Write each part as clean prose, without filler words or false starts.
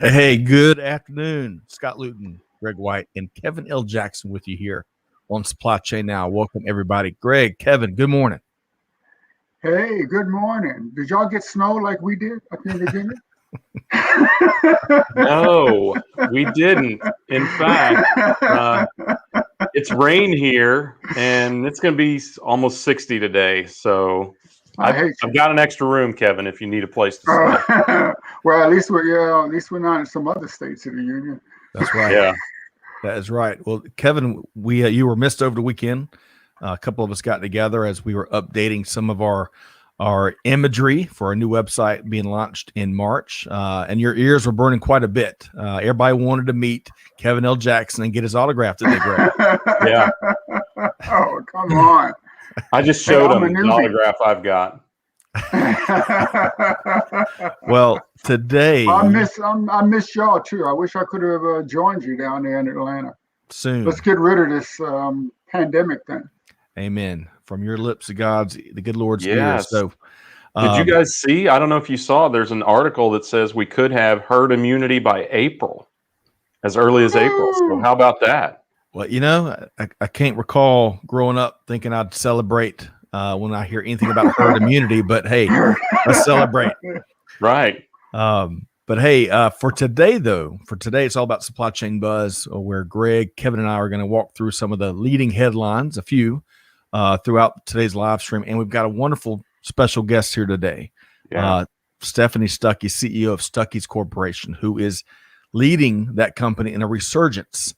Hey, good afternoon. Scott Luton, Greg White, and Kevin L. Jackson with you here on Supply Chain Now. Welcome, everybody. Greg, Kevin, good morning. Hey, good morning. Did y'all get snow like we did up in Virginia? No, we didn't. In fact, it's rain here, and it's going to be almost 60 today. So I've got an extra room, Kevin, if you need a place to stay. Well, at least we're not in some other states of the union. That's right. Yeah, that is right. Well, Kevin, you were missed over the weekend. A couple of us got together as we were updating some of our imagery for our new website being launched in March, and your ears were burning quite a bit. Everybody wanted to meet Kevin L. Jackson and get his autograph today, Greg. Yeah. Oh, come on. I just showed him the autograph I've got. Well, today I miss y'all too. I wish I could have joined you down there in Atlanta. Soon. Let's get rid of this pandemic thing. Amen. From your lips to God's, the good Lord's Yes. ears. So, did you guys see? I don't know if you saw. There's an article that says we could have herd immunity by April, as early as April. So how about that? Well, you know, I can't recall growing up thinking I'd celebrate when I hear anything about herd immunity. But hey, let's celebrate. Right. But hey, for today, it's all about supply chain buzz, where Greg, Kevin, and I are going to walk through some of the leading headlines, a few throughout today's live stream. And we've got a wonderful special guest here today. Yeah. Stephanie Stuckey, CEO of Stuckey's Corporation, who is leading that company in a resurgence.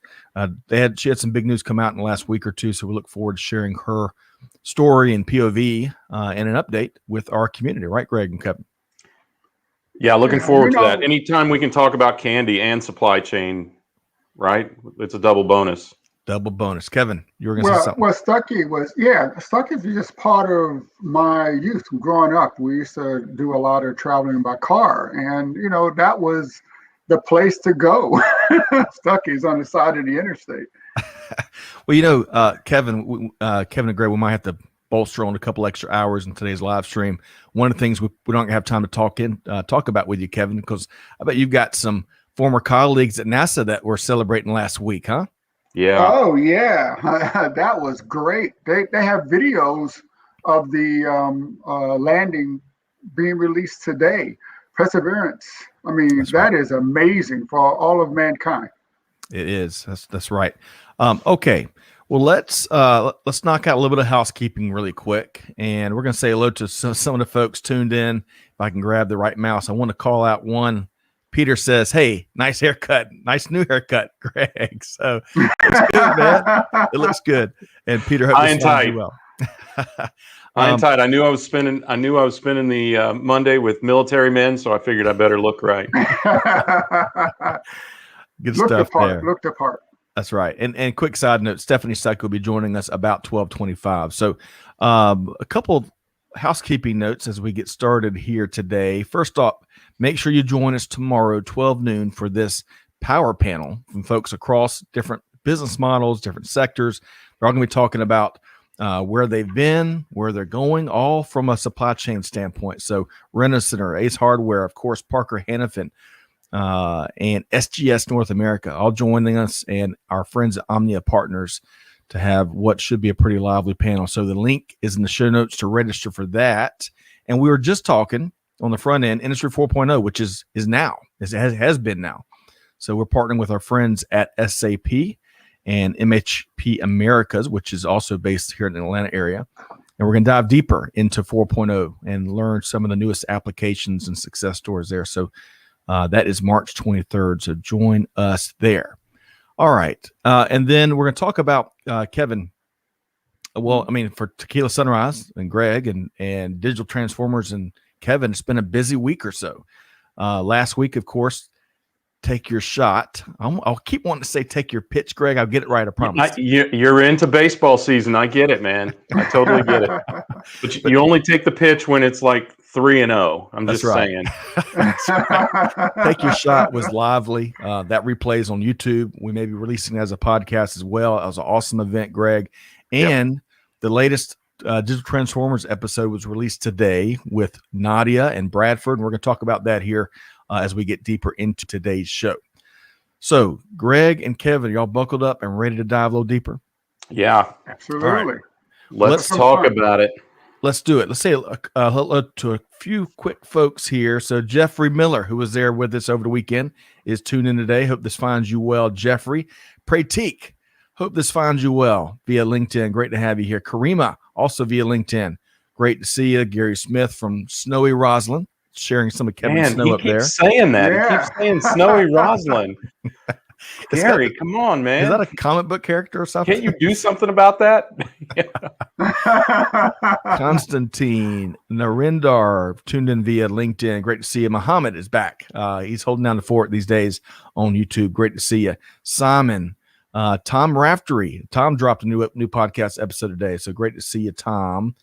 She had some big news come out in the last week or two, so we look forward to sharing her story and POV and an update with our community. Right, Greg and Kevin? Yeah, looking forward to that. Anytime we can talk about candy and supply chain, right? It's a double bonus. Double bonus. Kevin, you were going to say something. Well, Stuckey was just part of my youth. Growing up, we used to do a lot of traveling by car, and that was the place to go. Stuckey's on the side of the interstate. Well, Kevin and Greg, we might have to bolster on a couple extra hours in today's live stream. One of the things we don't have time to talk about with you, Kevin, because I bet you've got some former colleagues at NASA that were celebrating last week, huh? Yeah. Oh yeah, that was great. They have videos of the landing being released today. Perseverance. I mean, that is amazing for all of mankind. It is. That's right. Okay. Well, let's knock out a little bit of housekeeping really quick, and we're going to say hello to some of the folks tuned in. If I can grab the right mouse, I want to call out one. Peter says, "Hey, nice haircut, nice new haircut, Greg." So it's good, man. It looks good. And Peter, hope this finds you well. I'm tight. I knew I was spending the Monday with military men, so I figured I better look right. Good stuff there. Looked the part. That's right. And quick side note, Stephanie Stuckey will be joining us about 12:25. So a couple housekeeping notes as we get started here today. First off, make sure you join us tomorrow, 12 noon, for this power panel from folks across different business models, different sectors. They're all going to be talking about where they've been, where they're going, all from a supply chain standpoint. So Rent-A-Center, Ace Hardware, of course, Parker Hannafin, and SGS North America, all joining us, and our friends at Omnia Partners to have what should be a pretty lively panel. So the link is in the show notes to register for that. And we were just talking on the front end, Industry 4.0, which is now, has been now. So we're partnering with our friends at SAP and MHP Americas, which is also based here in the Atlanta area. And we're going to dive deeper into 4.0 and learn some of the newest applications and success stories there. So that is March 23rd. So join us there. All right. And then we're going to talk about, Kevin, well, I mean, for Tequila Sunrise and Greg and Digital Transformers and Kevin, it's been a busy week or so. Last week, of course, take your shot. I'll keep wanting to say take your pitch, Greg. I'll get it right, I promise. You're into baseball season. I get it, man. I totally get it. But you only take the pitch when it's like 3-0. I'm just saying. Take your shot was lively. That replays on YouTube. We may be releasing it as a podcast as well. It was an awesome event, Greg. And the latest Digital Transformers episode was released today with Nadia and Bradford. And we're going to talk about that here as we get deeper into today's show. So, Greg and Kevin, y'all buckled up and ready to dive a little deeper? Yeah, absolutely. Let's talk about it. Let's do it. Let's say hello to a few quick folks here. So Jeffrey Miller, who was there with us over the weekend, is tuned in today. Hope this finds you well, Jeffrey. Pratik, hope this finds you well via LinkedIn. Great to have you here. Karima, also via LinkedIn. Great to see you. Gary Smith from Snowy Roslyn, sharing some of Kevin's snow up there. He keeps saying that. Yeah. He keeps saying Snowy Roslyn. Gary, come on, man. Is that a comic book character or something? Can't you do something about that? Constantine Narendar tuned in via LinkedIn. Great to see you. Muhammad is back. He's holding down the fort these days on YouTube. Great to see you. Simon, Tom Raftery. Tom dropped a new podcast episode today, so great to see you, Tom.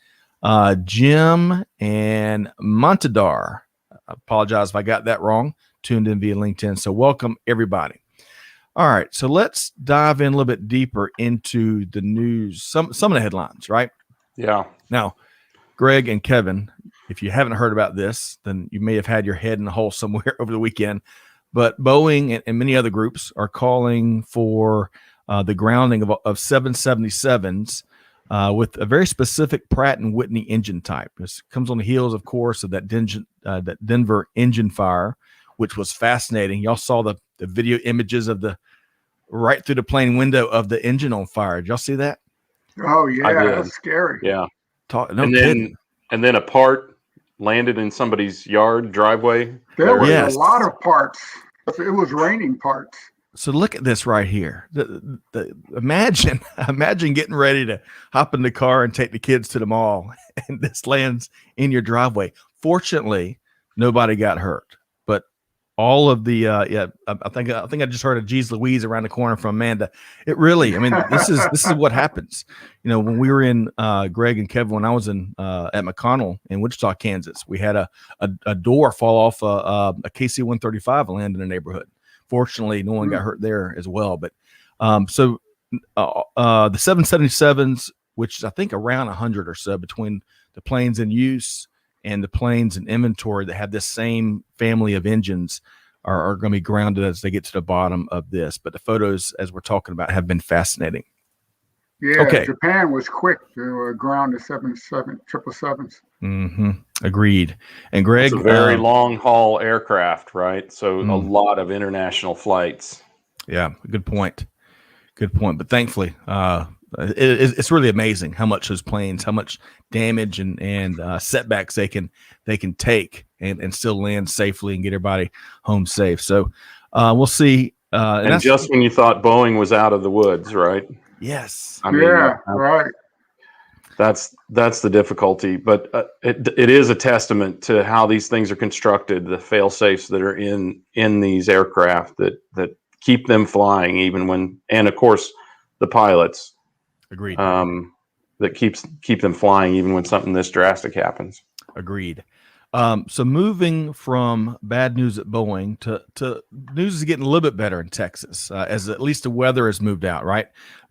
Jim and Montadar. I apologize if I got that wrong. Tuned in via LinkedIn. So welcome, everybody. All right, so let's dive in a little bit deeper into the news, some of the headlines, right? Yeah. Now, Greg and Kevin, if you haven't heard about this, then you may have had your head in a hole somewhere over the weekend. But Boeing and many other groups are calling for the grounding of 777s with a very specific Pratt & Whitney engine type. This comes on the heels, of course, of that Denver engine fire, which was fascinating. Y'all saw the video images of the right through the plane window of the engine on fire. Did y'all see that? Oh yeah, that's scary. Yeah. Kidding. And then a part landed in somebody's yard driveway. There was a lot of parts. It was raining parts. So look at this right here. Imagine getting ready to hop in the car and take the kids to the mall, and this lands in your driveway. Fortunately, nobody got hurt. All of the I think I just heard a Geez Louise around the corner from Amanda. It really, I mean, this is what happens. You know, when we were in Greg and Kevin, when I was in at McConnell in Wichita, Kansas, we had a door fall off a KC-135 and land in the neighborhood. Fortunately, no one got hurt there as well. But so the 777s, which is I think around 100 or so between the planes in use and the planes in inventory that have this same family of engines are going to be grounded as they get to the bottom of this. But the photos, as we're talking about, have been fascinating. Yeah, okay. Japan was quick to ground the 777s. Mm-hmm. Agreed. And Greg, it's a very long haul aircraft, right? So a lot of international flights. Yeah, good point. Good point. But thankfully, it's really amazing how much those planes, how much damage and setbacks they can take and still land safely and get everybody home safe. So we'll see. And just when you thought Boeing was out of the woods, right? Yes. I mean, right. That's the difficulty, but it is a testament to how these things are constructed, the fail safes that are in these aircraft that keep them flying even when, and of course the pilots. Agreed. That keep them flying even when something this drastic happens. Agreed. So moving from bad news at Boeing to news is getting a little bit better in Texas, as at least the weather has moved out, right?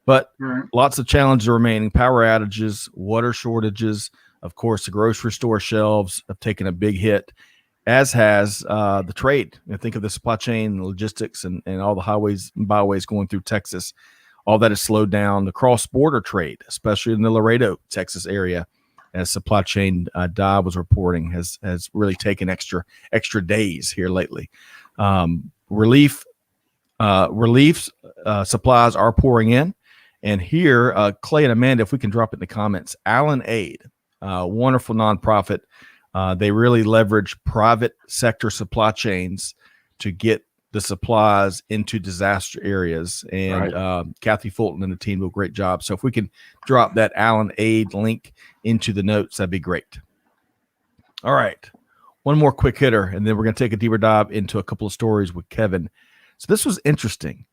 But lots of challenges remaining: power outages, water shortages. Of course, the grocery store shelves have taken a big hit, as has the trade. Think of the supply chain, logistics, and all the highways and byways going through Texas. All that has slowed down the cross-border trade, especially in the Laredo, Texas area, as supply chain dive was reporting, has really taken extra days here lately. Relief supplies are pouring in. And here, Clay and Amanda, if we can drop it in the comments, Allen Aid, wonderful nonprofit. They really leverage private sector supply chains to get the supplies into disaster areas. And Kathy Fulton and the team do a great job. So if we can drop that Allen Aid link into the notes, that'd be great. All right. One more quick hitter, and then we're going to take a deeper dive into a couple of stories with Kevin. So this was interesting.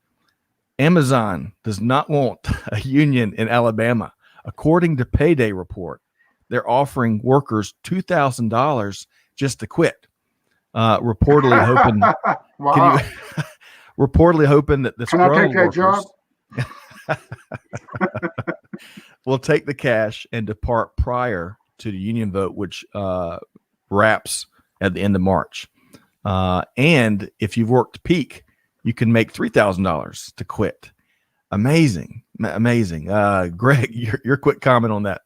Amazon does not want a union in Alabama. According to Payday report, they're offering workers $2,000 just to quit. Reportedly hoping, wow. Reportedly hoping that the Scrum workers will take the cash and depart prior to the union vote, which wraps at the end of March. And if you've worked peak, you can make $3,000 to quit. Amazing. Greg, your quick comment on that.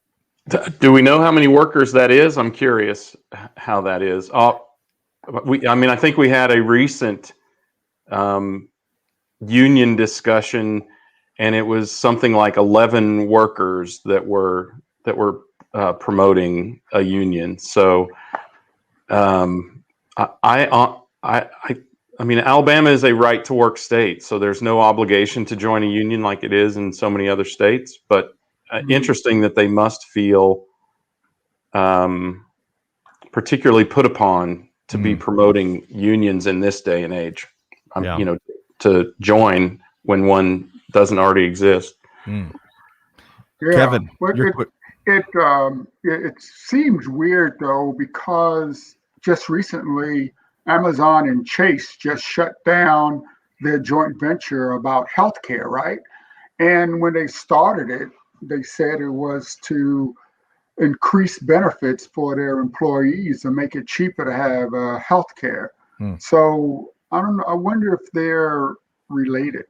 Do we know how many workers that is? I'm curious how that is. I think we had a recent union discussion, and it was something like 11 workers that were promoting a union. So, I mean, Alabama is a right to work state, so there's no obligation to join a union like it is in so many other states. But interesting that they must feel particularly put upon to be promoting unions in this day and age. To join when one doesn't already exist. Yeah. Kevin, it seems weird though, because just recently Amazon and Chase just shut down their joint venture about healthcare, right? And when they started it, they said it was to increase benefits for their employees and make it cheaper to have healthcare. So I don't know. I wonder if they're related.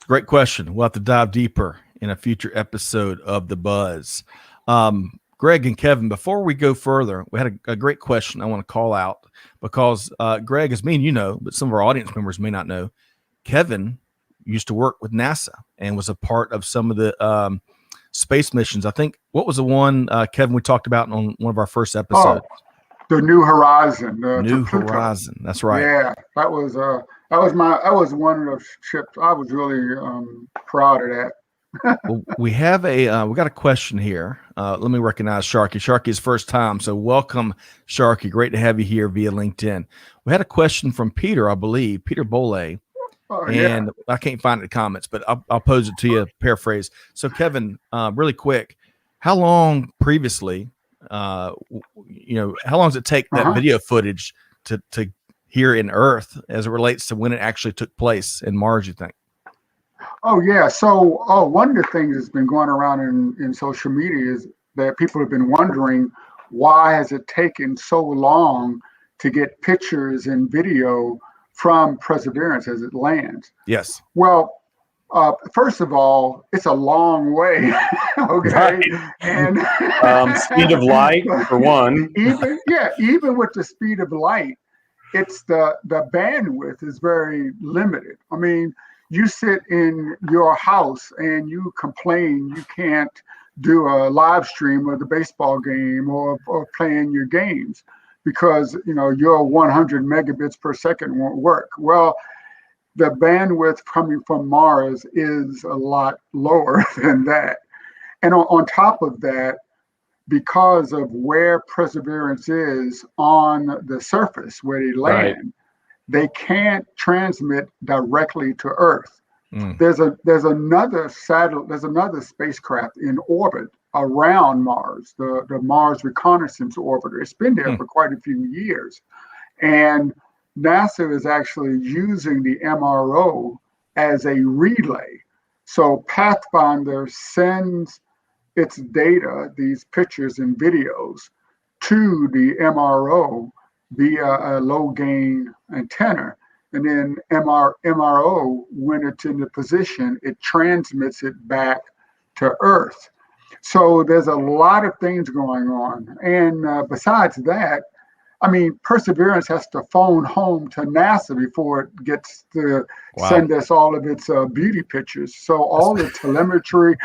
Great question. We'll have to dive deeper in a future episode of The Buzz. Greg and Kevin, before we go further, we had a great question I want to call out because Greg, as me and you know, but some of our audience members may not know, Kevin used to work with NASA and was a part of some of the space missions. I think, what was the one, Kevin, we talked about on one of our first episodes? The New Horizon. New Horizon. That's right. Yeah, that was one of the ships. I was really proud of that. Well, we got a question here. Let me recognize Sharky. Sharky's first time, so welcome, Sharky. Great to have you here via LinkedIn. We had a question from Peter, I believe, Peter Bole, and I can't find it in the comments, but I'll pose it to you. Paraphrase. So, Kevin, really quick, how long previously? How long does it take that video footage to here in Earth as it relates to when it actually took place in Mars, you think? Oh, yeah. So, one of the things that's been going around in social media is that people have been wondering, why has it taken so long to get pictures and video from Perseverance as it lands? Yes. Well, first of all, it's a long way. Okay. Right. And speed of light for one. Even with the speed of light, it's the bandwidth is very limited. I mean, you sit in your house and you complain you can't do a live stream of the baseball game or playing your games because your 100 megabits per second won't work. Well, the bandwidth coming from Mars is a lot lower than that. And on top of that, because of where Perseverance is on the surface where they land, they can't transmit directly to Earth. There's another satellite, there's another spacecraft in orbit around Mars, the Mars Reconnaissance Orbiter. It's been there for quite a few years. And NASA is actually using the MRO as a relay. So Pathfinder sends its data, these pictures and videos, to the MRO via a low gain antenna. And then MRO, when it's in the position, it transmits it back to Earth. So there's a lot of things going on. And besides that, I mean, Perseverance has to phone home to NASA before it gets to send us all of its beauty pictures. So all the telemetry,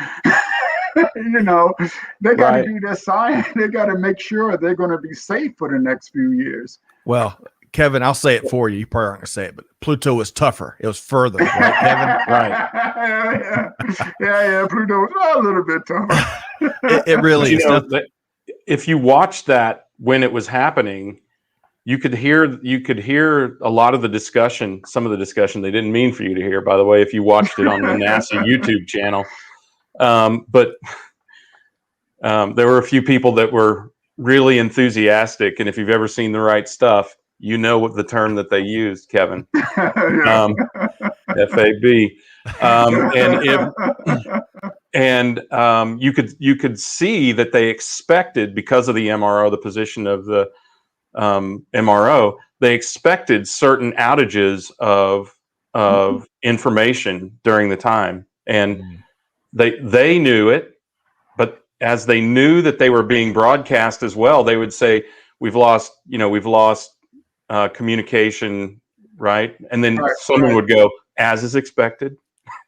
they got to do their science. They got to make sure they're going to be safe for the next few years. Well, Kevin, I'll say it for you. You probably aren't going to say it, but Pluto was tougher. It was further, right, Kevin? Right. Yeah. Pluto was a little bit tougher. It really is. If you watched that when it was happening, you could hear a lot of the discussion, some of the discussion they didn't mean for you to hear, by the way, if you watched it on the NASA YouTube channel. But there were a few people that were really enthusiastic. And if you've ever seen The Right Stuff, you know what the term that they used, Kevin. FAB. You could see that they expected, because of the MRO, the position of the MRO, they expected certain outages of information during the time, and they knew it. But as they knew that they were being broadcast as well, they would say, we've lost communication, right? And then someone would go, as is expected.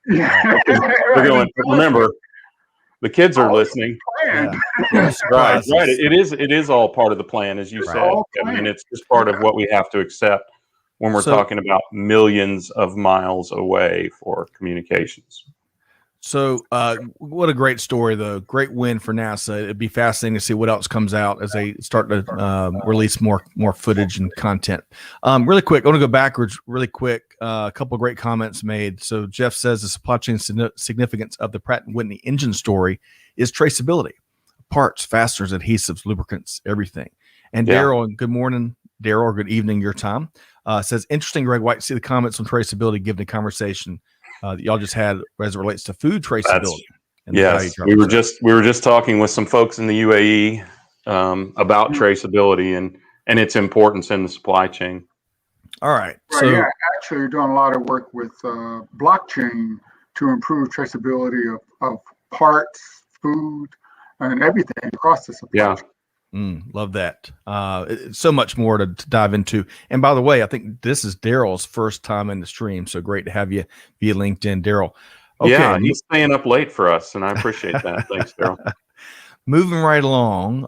Yeah. They're going, remember, the kids are listening. Yeah. Right. It is all part of the plan, as you said, Kevin, and it's just part of what we have to accept when we're talking about millions of miles away for communications. So what a great story, though. Great win for NASA. It'd be fascinating to see what else comes out as they start to release more footage and content. Really quick, I want to go backwards really quick. A couple of great comments made. So Jeff says the supply chain significance of the Pratt & Whitney engine story is traceability. Parts, fasteners, adhesives, lubricants, everything. And Daryl, good morning, Daryl, or good evening, your time, says, interesting, Greg White, see the comments on traceability given the conversation that y'all just had as it relates to food traceability. Yes, we were just talking with some folks in the UAE about traceability and its importance in the supply chain. All right. So yeah, actually, you're doing a lot of work with blockchain to improve traceability of parts, food, and everything across the supply chain. Love that. So much more to dive into. And by the way, I think this is Daryl's first time in the stream, so great to have you via LinkedIn, Daryl. Okay. Yeah, he's staying up late for us, and I appreciate that. Thanks, Daryl. Moving right along,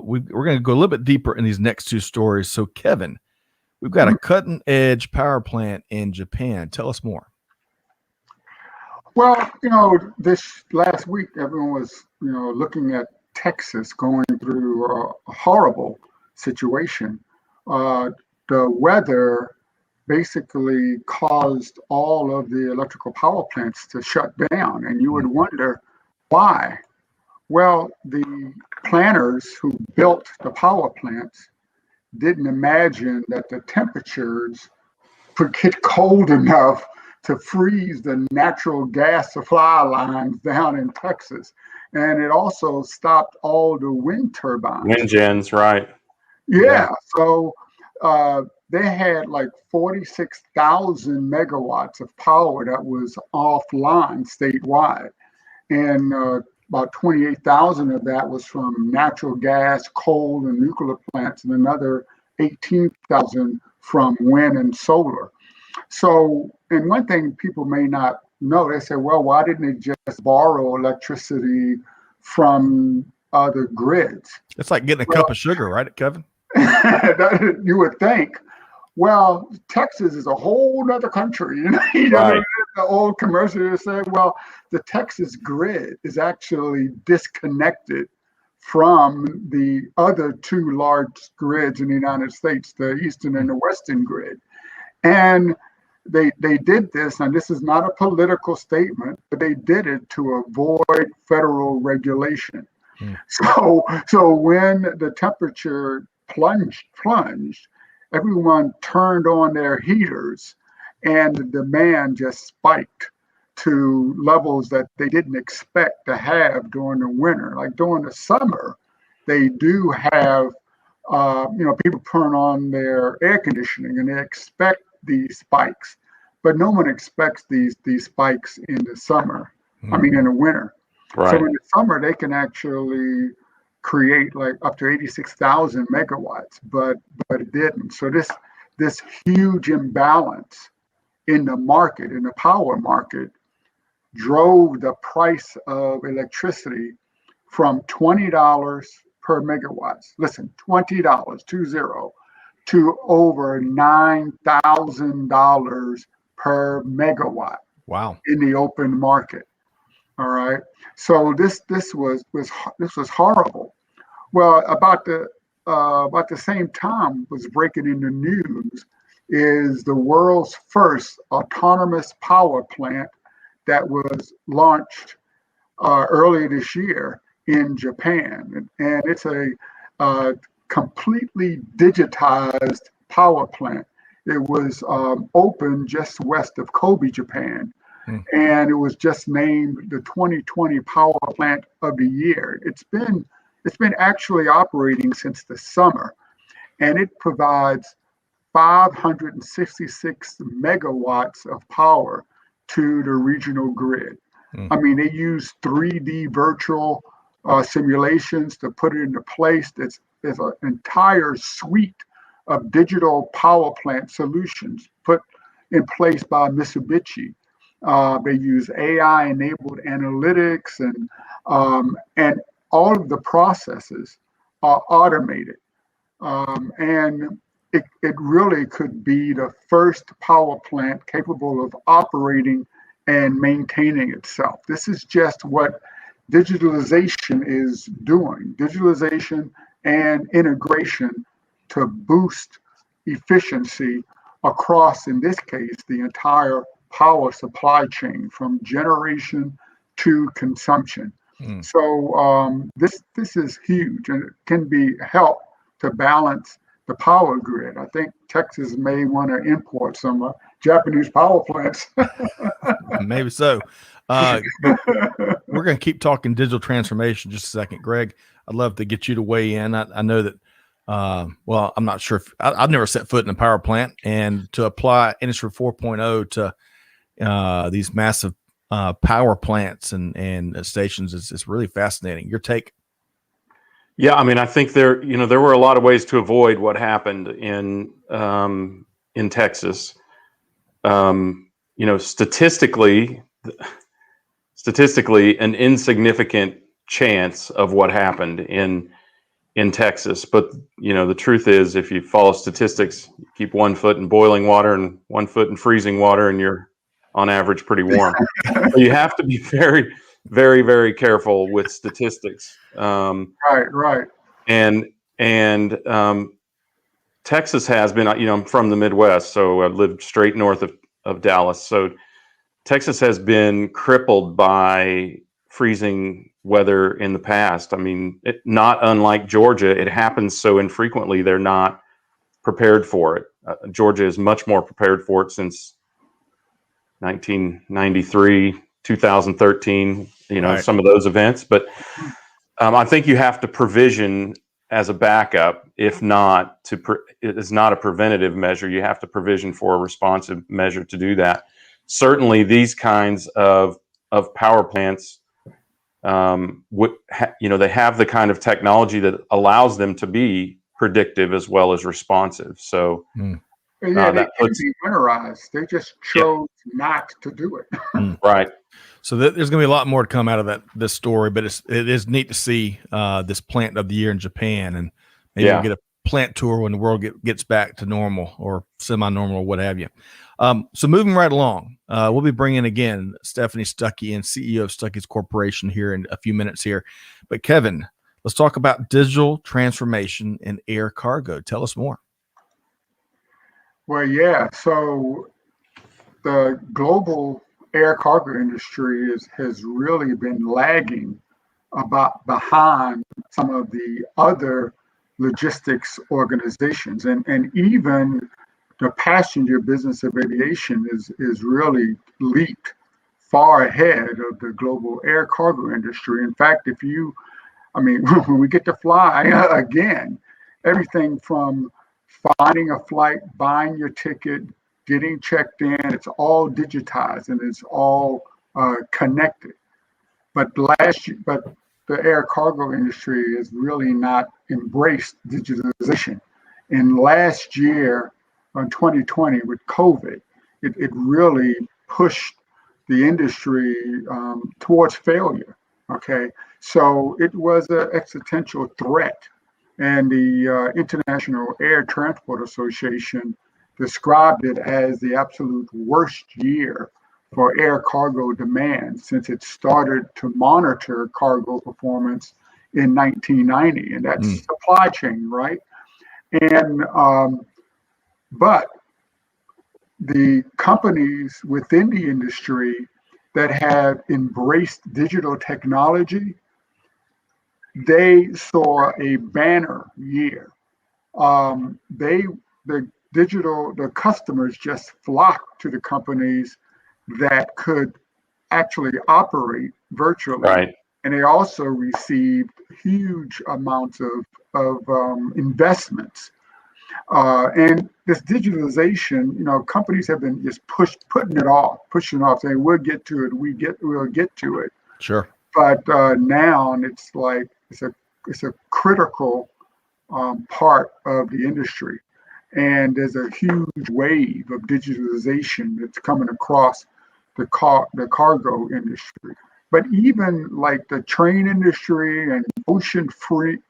we're going to go a little bit deeper in these next two stories. So, Kevin, we've got a cutting-edge power plant in Japan. Tell us more. Well, this last week, everyone was, looking at Texas going through a horrible situation. The weather basically caused all of the electrical power plants to shut down, and you would wonder why. Well, the planners who built the power plants didn't imagine that the temperatures could get cold enough to freeze the natural gas supply lines down in Texas. And it also stopped all the wind turbines. Wind gens, right. Yeah. So they had like 46,000 megawatts of power that was offline statewide. And about 28,000 of that was from natural gas, coal, and nuclear plants, and another 18,000 from wind and solar. So, and one thing people may not know, they say, well, why didn't they just borrow electricity from other grids? It's like getting a cup of sugar, right, Kevin? You would think. Well, Texas is a whole other country. Right. The old commercial said, well, the Texas grid is actually disconnected from the other two large grids in the United States, the Eastern and the Western grid. And they did this, and this is not a political statement, but they did it to avoid federal regulation. So when the temperature plunged, everyone turned on their heaters, and the demand just spiked to levels that they didn't expect to have during the winter. Like during the summer, they do have, people turn on their air conditioning and they expect these spikes, but no one expects these spikes in the summer. In the winter. Right. So in the summer, they can actually create like up to 86,000 megawatts, but it didn't. So this huge imbalance in the market, in the power market, drove the price of electricity from $20 per megawatt. Listen, $20, to over $9,000 per megawatt. Wow. In the open market. All right. So this was horrible. Well, about the same time was breaking in the news is the world's first autonomous power plant that was launched earlier this year in Japan, and it's a completely digitized power plant. It was opened just west of Kobe, Japan. And it was just named the 2020 Power Plant of the Year. It's been actually operating since the summer. and it provides 566 megawatts of power to the regional grid. I mean, they use 3D virtual simulations to put it into place. There's an entire suite of digital power plant solutions put in place by Mitsubishi. They use AI-enabled analytics, and all of the processes are automated. And it really could be the first power plant capable of operating and maintaining itself. This is just what digitalization is doing. Digitalization and integration to boost efficiency across, in this case, the entire power supply chain from generation to consumption. So this is huge, and it can be help to balance the power grid. I think Texas may want to import some Japanese power plants. Maybe so. But we're going to keep talking digital transformation just a second. Greg, I'd love to get you to weigh in. I know that, well, I'm not sure if I've never set foot in a power plant, and to apply Industry 4.0 to these massive power plants and stations is really fascinating. Your take? Yeah, I mean, I think there were a lot of ways to avoid what happened in Texas. Statistically, an insignificant chance of what happened in Texas. But the truth is, if you follow statistics, you keep 1 foot in boiling water and 1 foot in freezing water, and you're on average pretty warm. So you have to be very, very, very careful with statistics. Right. And Texas has been, I'm from the Midwest, so I've lived straight north of Dallas. So Texas has been crippled by freezing weather in the past. I mean, not unlike Georgia, it happens so infrequently, they're not prepared for it. Georgia is much more prepared for it since 1993, 2013, Right. Some of those events. But I think you have to provision as a backup. If not, it is not a preventative measure. You have to provision for a responsive measure to do that. Certainly, these kinds of power plants, they have the kind of technology that allows them to be predictive as well as responsive. So, they can be winterized. They just chose not to do it. Right. So there's going to be a lot more to come out of this story, but it is neat to see this plant of the year in Japan, and maybe we'll get a plant tour when the world gets back to normal or semi-normal or what have you. So moving right along, we'll be bringing again Stephanie Stuckey, and CEO of Stuckey's Corporation, here in a few minutes here. But Kevin, let's talk about digital transformation in air cargo. Tell us more. Well, yeah. So the global air cargo industry has really been lagging behind some of the other logistics organizations, and even the passenger business of aviation is really leaped far ahead of the global air cargo industry. In fact, when we get to fly again, everything from finding a flight, buying your ticket, getting checked in, it's all digitized and it's all connected. But the air cargo industry has really not embraced digitalization. And last year, in 2020, with COVID, it really pushed the industry towards failure. Okay, so it was an existential threat, and the International Air Transport Association described it as the absolute worst year for air cargo demand since it started to monitor cargo performance in 1990, and that's supply chain, right? And but the companies within the industry that have embraced digital technology, they saw a banner year. The customers just flocked to the companies that could actually operate virtually. Right. And they also received huge amounts of investments. And this digitalization, companies have been just pushing it off, saying we'll get to it, we'll get to it. Sure. But now it's like it's a critical part of the industry, and there's a huge wave of digitalization that's coming across the cargo industry. But even like the train industry and ocean freight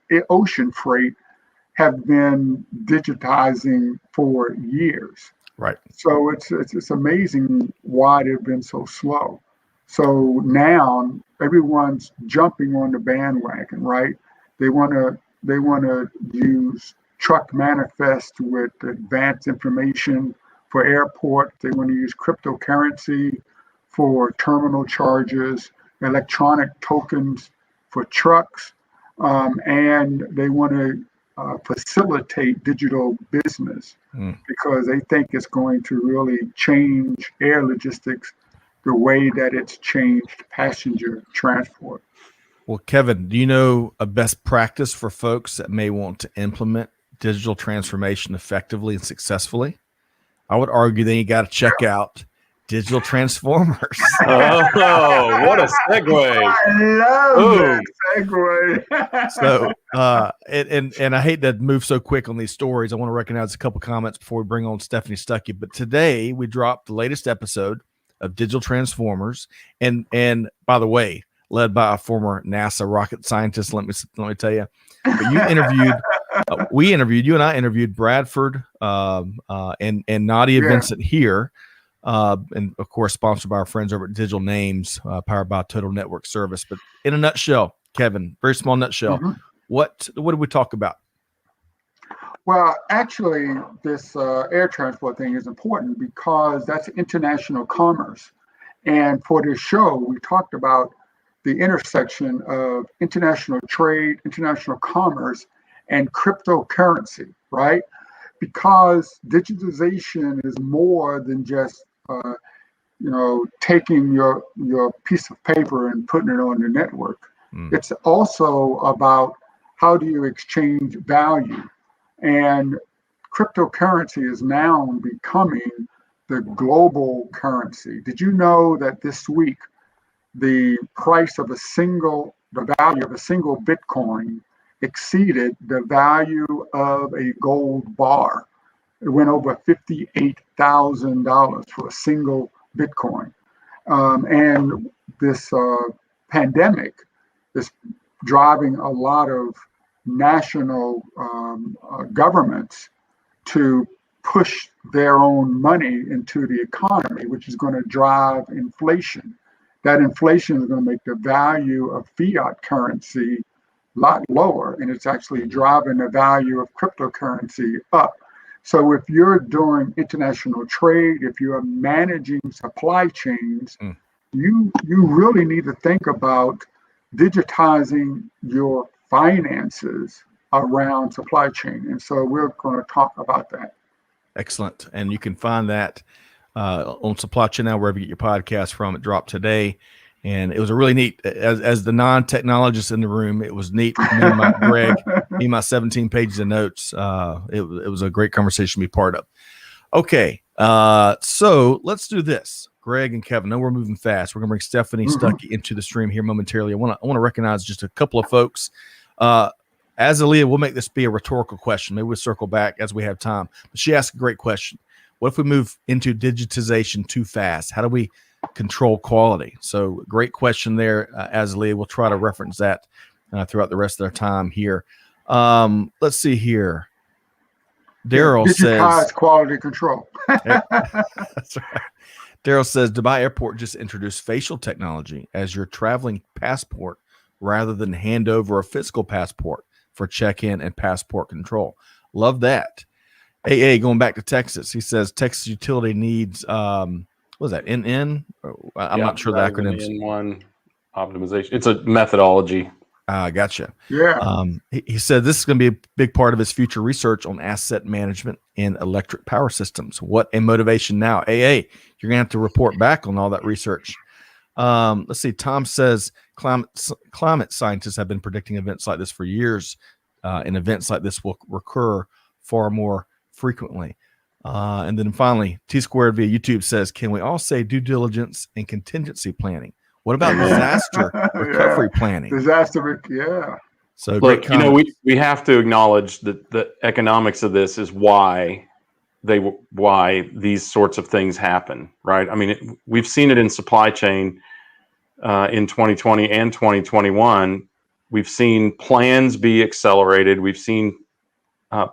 have been digitizing for years. Right. So it's amazing why they've been so slow. So now everyone's jumping on the bandwagon, right? They want to use truck manifest with advanced information for airport. They want to use cryptocurrency for terminal charges, electronic tokens for trucks, and they want to facilitate digital business because they think it's going to really change air logistics the way that it's changed passenger transport. Well, Kevin, do you know a best practice for folks that may want to implement digital transformation effectively and successfully? I would argue that you got to check out Digital Transformers. Oh, what a segue. I love that segue. So, and I hate to move so quick on these stories. I want to recognize a couple comments before we bring on Stephanie Stuckey. But today we dropped the latest episode of Digital Transformers. And by the way, led by a former NASA rocket scientist. Let me tell you, but you interviewed, you and I interviewed Bradford and Nadia Vincent here, and of course sponsored by our friends over at Digital Names, powered by Total Network Service. But in a nutshell, Kevin, very small nutshell, what did we talk about? Well, actually, this air transport thing is important because that's international commerce. And for this show, we talked about the intersection of international trade, international commerce, and cryptocurrency, right? Because digitization is more than just, taking your piece of paper and putting it on the network. It's also about how do you exchange value. And cryptocurrency is now becoming the global currency. Did you know that this week, the value of a single Bitcoin exceeded the value of a gold bar? It went over $58,000 for a single Bitcoin. And this pandemic is driving a lot of national governments to push their own money into the economy, which is going to drive inflation. That inflation is going to make the value of fiat currency a lot lower, and it's actually driving the value of cryptocurrency up. So if you're doing international trade, if you're managing supply chains, you really need to think about digitizing your finances around supply chain. And so we're going to talk about that. Excellent. And you can find that on Supply Chain Now, wherever you get your podcast from. It dropped today. And it was a really neat, as the non-technologist in the room, it was neat. Me, my 17 pages of notes. It was a great conversation to be part of. Okay. So let's do this. Greg and Kevin, I know we're moving fast. We're going to bring Stephanie Stuckey into the stream here momentarily. I want to recognize just a couple of folks. As Aaliyah, we'll make this be a rhetorical question. Maybe we'll circle back as we have time. But she asked a great question. What if we move into digitization too fast? How do we control quality? So great question there, Azalea. We'll try to reference that throughout the rest of our time here. Let's see here. Daryl says quality control. That's right. Daryl says Dubai Airport just introduced facial technology as your traveling passport rather than hand over a physical passport for check-in and passport control. Love that. AA going back to Texas. He says Texas utility needs what was that? NN? I'm not sure the acronyms. N1 optimization. It's a methodology. Gotcha. Yeah. He said this is going to be a big part of his future research on asset management and electric power systems. What a motivation now. AA, you're going to have to report back on all that research. Let's see. Tom says climate scientists have been predicting events like this for years, and events like this will recur far more frequently. And then finally, T Squared via YouTube says, can we all say due diligence and contingency planning? What about disaster recovery planning? Yeah. So look, we have to acknowledge that the economics of this is why these sorts of things happen, right? I mean, we've seen it in supply chain in 2020 and 2021. We've seen plans be accelerated. We've seen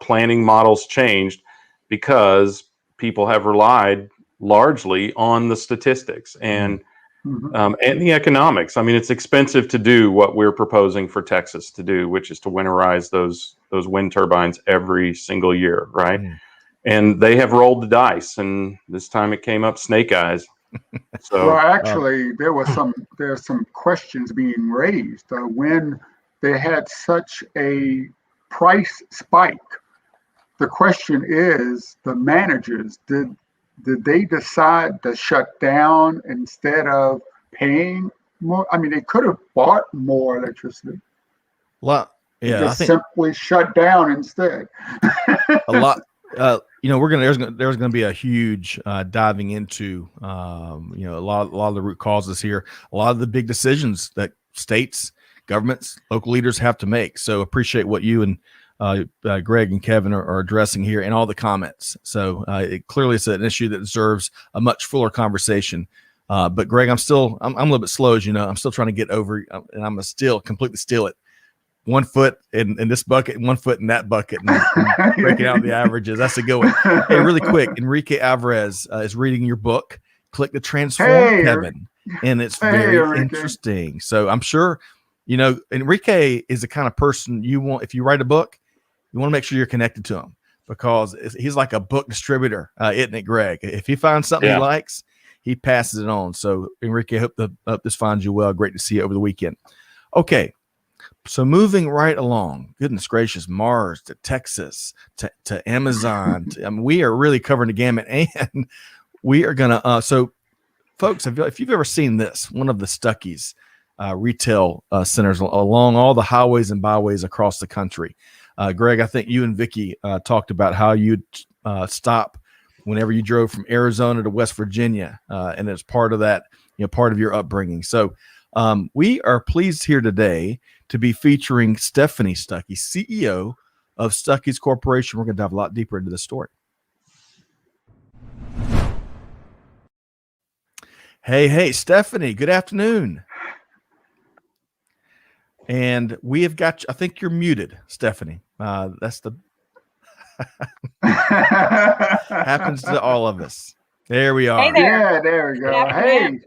planning models changed because people have relied largely on the statistics and the economics. I mean, it's expensive to do what we're proposing for Texas to do, which is to winterize those wind turbines every single year, right? And they have rolled the dice, and this time it came up snake eyes. So, well, actually, there's some questions being raised when they had such a price spike. The question is, the managers, did they decide to shut down instead of paying more? I mean, they could have bought more electricity. Well, yeah, just simply shut down instead. A lot. There's gonna be a huge diving into a lot of the root causes here, a lot of the big decisions that states, governments, local leaders have to make. So appreciate what you and Greg and Kevin are addressing here in all the comments. So it clearly is an issue that deserves a much fuller conversation. But Greg, I'm a little bit slow, as you know. I'm still trying to get over, and I'm still completely steal it. 1 foot in this bucket, 1 foot in that bucket, and breaking out the averages. That's a good one. Hey, really quick, Enrique Alvarez is reading your book. Click the transform, Kevin, and it's very interesting. So I'm sure, Enrique is the kind of person you want. If you write a book, you want to make sure you're connected to him, because he's like a book distributor, isn't it, Greg? If he finds something he likes, he passes it on. So Enrique, I hope this finds you well. Great to see you over the weekend. Okay. So moving right along, goodness gracious, Mars to Texas to Amazon. We are really covering the gamut, and we are going to, so folks, if you've ever seen this, one of the Stuckey's retail centers along all the highways and byways across the country. Greg, I think you and Vicky talked about how you'd stop whenever you drove from Arizona to West Virginia. And it's part of that, part of your upbringing. So we are pleased here today to be featuring Stephanie Stuckey, CEO of Stuckey's Corporation. We're going to dive a lot deeper into this story. Hey, Stephanie, good afternoon. And we have got, I think you're muted, Stephanie. That's the happens to all of us. There we are. Hey there. Yeah, there we go. Hey.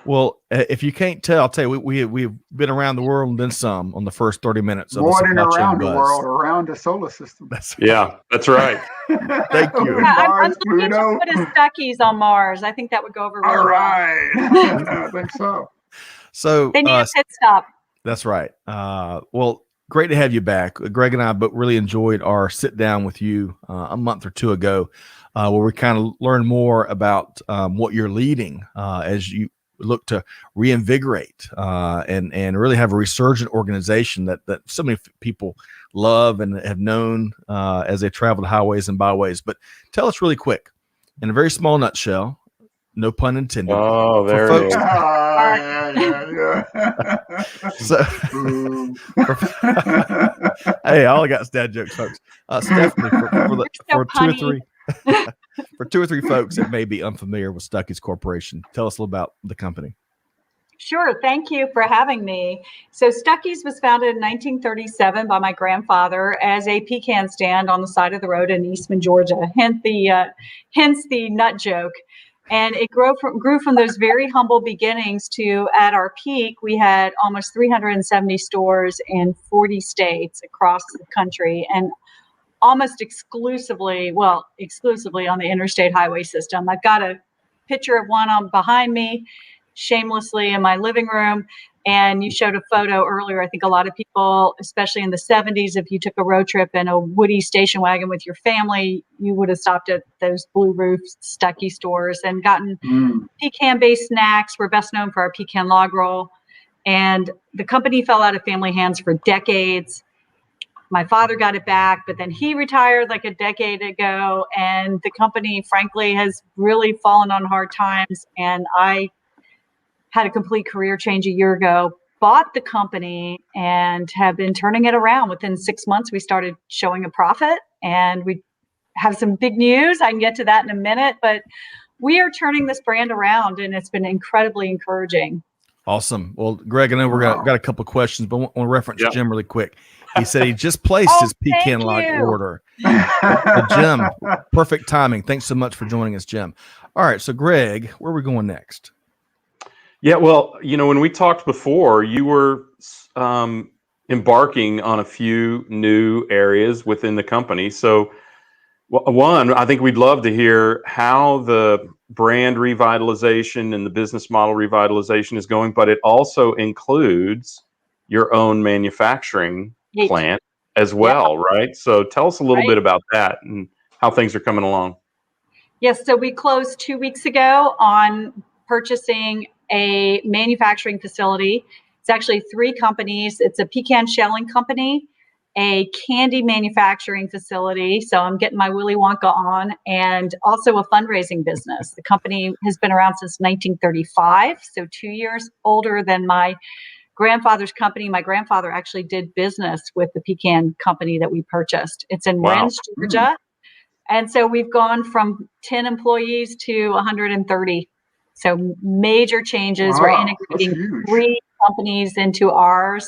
Well, if you can't tell, I'll tell you, we've been around the world and then some on the first 30 minutes. More than around the world, around the solar system. That's right. Thank you. I'm looking to put a Stuckey's on Mars. I think that would go over really well. All right. I think so. So they need a pit stop. That's right. Well, great to have you back. Greg and I really enjoyed our sit down with you a month or two ago, where we kind of learned more about what you're leading as you look to reinvigorate and really have a resurgent organization that so many people love and have known as they travel the highways and byways. But tell us really quick, in a very small nutshell, no pun intended. Oh, there it is. So, hey, all I got is dad jokes, folks. Stephanie, for 2 or 3. For 2 or 3 folks that may be unfamiliar with Stuckey's Corporation, tell us a little about the company. Sure. Thank you for having me. So Stuckey's was founded in 1937 by my grandfather as a pecan stand on the side of the road in Eastman, Georgia. Hence the nut joke. And it grew from those very humble beginnings to, at our peak, we had almost 370 stores in 40 states across the country, and almost exclusively on the interstate highway system. I've got a picture of one behind me, shamelessly in my living room. And you showed a photo earlier. I think a lot of people, especially in the 70s, if you took a road trip in a woody station wagon with your family, you would have stopped at those blue roof Stuckey stores and gotten pecan-based snacks. We're best known for our pecan log roll. And the company fell out of family hands for decades. my father got it back, but then he retired like a decade ago. And the company, frankly, has really fallen on hard times. And I had a complete career change a year ago, bought the company, and have been turning it around. Within 6 months, we started showing a profit, and we have some big news. I can get to that in a minute, but we are turning this brand around, and it's been incredibly encouraging. Awesome. Well, Greg, I know got a couple of questions, but I want to reference Jim really quick. He said he just placed his pecan log order. So Jim, perfect timing. Thanks so much for joining us, Jim. All right. So Greg, where are we going next? Yeah, well, when we talked before, you were embarking on a few new areas within the company. So one, I think we'd love to hear how the brand revitalization and the business model revitalization is going, but it also includes your own manufacturing plant as well, right? So tell us a little bit about that and how things are coming along. Yes, so we closed 2 weeks ago on purchasing a manufacturing facility. It's actually 3 companies. It's a pecan shelling company, a candy manufacturing facility, so I'm getting my Willy Wonka on, and also a fundraising business. The company has been around since 1935, so 2 years older than my grandfather's company. My grandfather actually did business with the pecan company that we purchased. It's in Rennes, Georgia. And so we've gone from 10 employees to 130. So major changes. We're integrating 3 companies into ours.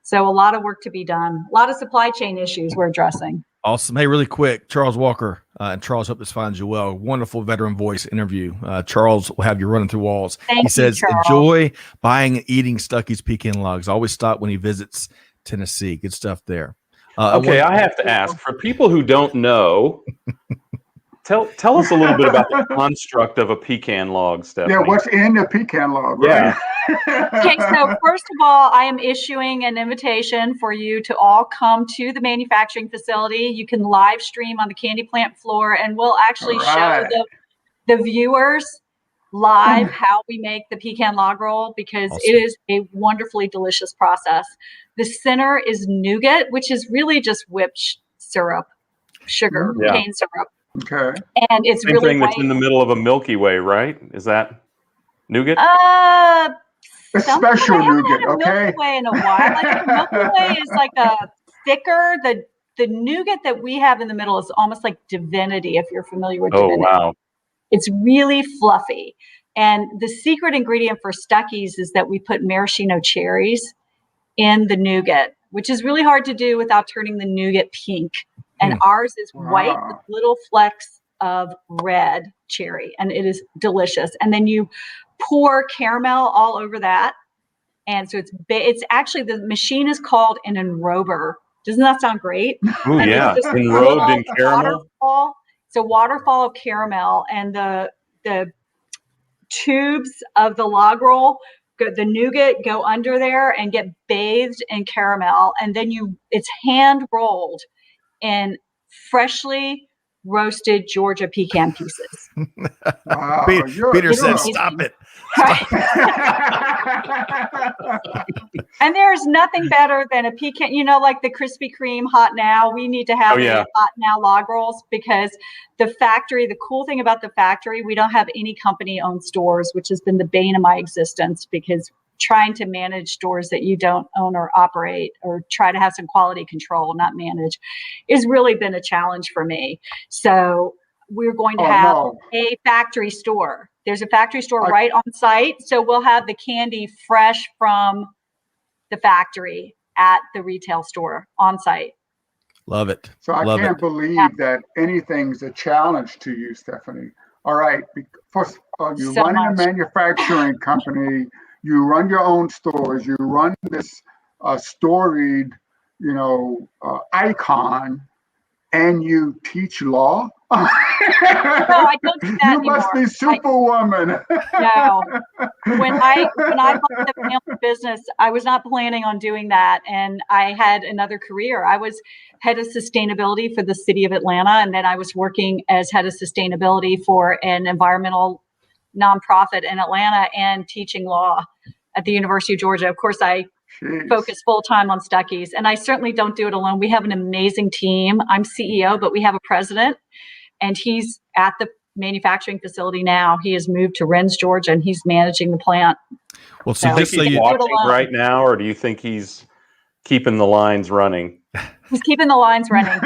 So a lot of work to be done. A lot of supply chain issues we're addressing. Awesome. Hey, really quick, Charles Walker, and Charles, hope this finds you well. Wonderful veteran voice interview. Charles will have you running through walls. Thank he says, you, enjoy buying and eating Stuckey's pecan logs. Always stop when he visits Tennessee. Good stuff there. I have to ask, for people who don't know, tell us a little bit about the construct of a pecan log, Stephanie. Yeah, what's in the pecan log, right? Okay, so first of all, I am issuing an invitation for you to all come to the manufacturing facility. You can live stream on the candy plant floor, and we'll actually show the viewers live how we make the pecan log roll, because it is a wonderfully delicious process. The center is nougat, which is really just whipped syrup, sugar, cane syrup. Okay. And it's Same really thing that's in the middle of a Milky Way, right? Is that nougat? It's special nougat, okay? Milky Way in a while. Like the Milky Way is like a thicker. The nougat that we have in the middle is almost like divinity, if you're familiar with divinity. Oh, wow. It's really fluffy. And the secret ingredient for Stuckey's is that we put maraschino cherries in the nougat, which is really hard to do without turning the nougat pink. And ours is white with little flecks of red cherry, and it is delicious. And then you pour caramel all over that. And so it's actually, the machine is called an enrober. Doesn't that sound great? Oh, yeah. Enrobed in caramel. It's a waterfall of caramel, and the tubes of the log roll, the nougat, go under there and get bathed in caramel. And then it's hand rolled in freshly roasted Georgia pecan pieces. Wow, Peter said, stop it. And there's nothing better than a pecan, like the Krispy Kreme Hot Now. We need to have Hot Now log rolls, because the cool thing about the factory, we don't have any company-owned stores, which has been the bane of my existence, because trying to manage stores that you don't own or operate, or try to have some quality control, not manage, has really been a challenge for me. So we're going to have a factory store. There's a factory store right on site. So we'll have the candy fresh from the factory at the retail store on site. Love it. So I can't believe that anything's a challenge to you, Stephanie. All right. First, you're running a manufacturing company. You run your own stores. You run this storied, icon, and you teach law. No, I don't do that anymore. You must be Superwoman. No, when I bought the family business, I was not planning on doing that, and I had another career. I was head of sustainability for the city of Atlanta, and then I was working as head of sustainability for an environmental nonprofit in Atlanta, and teaching law at the University of Georgia. Of course, I focus full time on Stuckey's. And I certainly don't do it alone. We have an amazing team. I'm CEO, but we have a president, and he's at the manufacturing facility now. He has moved to Rennes, Georgia, and he's managing the plant. Well, so just so you watching right now, or do you think he's keeping the lines running? He's keeping the lines running.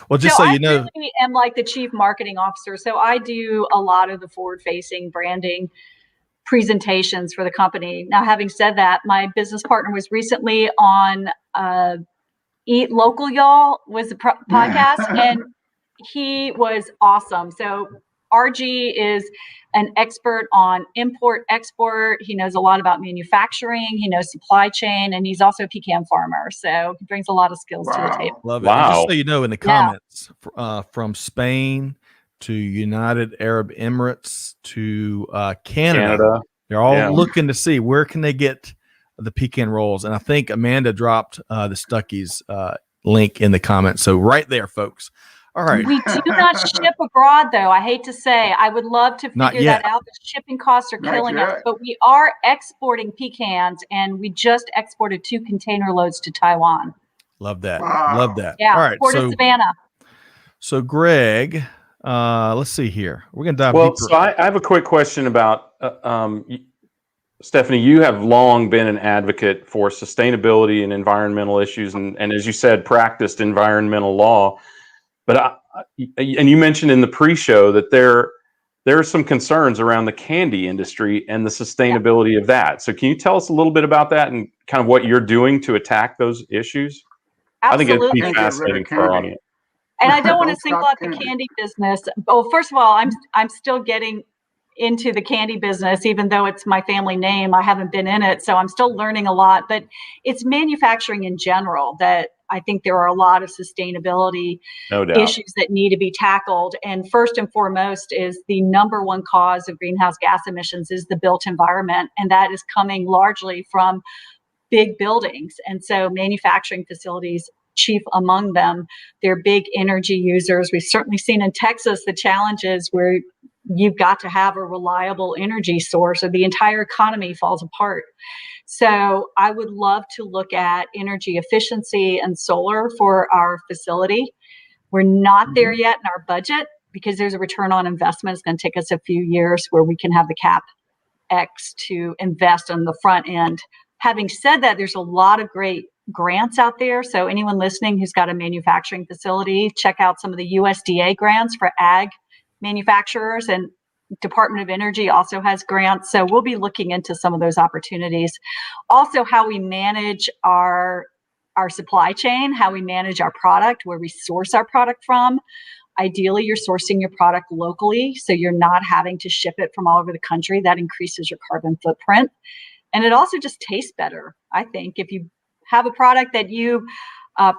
Well, just so you know, I really am like the chief marketing officer. So I do a lot of the forward-facing branding presentations for the company. Now, having said that, my business partner was recently on Eat Local, Y'all was the podcast, and he was awesome. So RG is an expert on import, export. He knows a lot about manufacturing. He knows supply chain, and he's also a pecan farmer. So he brings a lot of skills to the table. Love it. And just so you know, in the comments from Spain to United Arab Emirates to Canada, they're all looking to see where can they get the pecan rolls. And I think Amanda dropped the Stuckey's link in the comments. So right there, folks. All right. We do not ship abroad, though. I hate to say, I would love to figure that out. The shipping costs are killing us, but we are exporting pecans, and we just exported 2 container loads to Taiwan. Love that. Love that. Yeah. All right. Port of Savannah. So Greg, let's see here. We're going to dive deeper. So I have a quick question about, Stephanie, you have long been an advocate for sustainability and environmental issues, and as you said, practiced environmental law. But and you mentioned in the pre-show that there are some concerns around the candy industry and the sustainability of that. So can you tell us a little bit about that and kind of what you're doing to attack those issues? Absolutely. I think it'd be fascinating for our audience. And I don't want to single out the candy business. Well, first of all, I'm still getting into the candy business, even though it's my family name. I haven't been in it, so I'm still learning a lot. But it's manufacturing in general that I think there are a lot of sustainability issues that need to be tackled. And first and foremost is the number one cause of greenhouse gas emissions is the built environment. And that is coming largely from big buildings. And so manufacturing facilities, chief among them, they're big energy users. We've certainly seen in Texas the challenges where you've got to have a reliable energy source or the entire economy falls apart. So I would love to look at energy efficiency and solar for our facility. We're not there yet in our budget because there's a return on investment. It's going to take us a few years where we can have the CapEx to invest on the front end. Having said that, there's a lot of great grants out there. So anyone listening who's got a manufacturing facility, check out some of the USDA grants for ag manufacturers, and Department of Energy also has grants. So we'll be looking into some of those opportunities. Also, how we manage our supply chain, how we manage our product, where we source our product from. Ideally, you're sourcing your product locally, so you're not having to ship it from all over the country. That increases your carbon footprint. And it also just tastes better, I think, if you have a product that you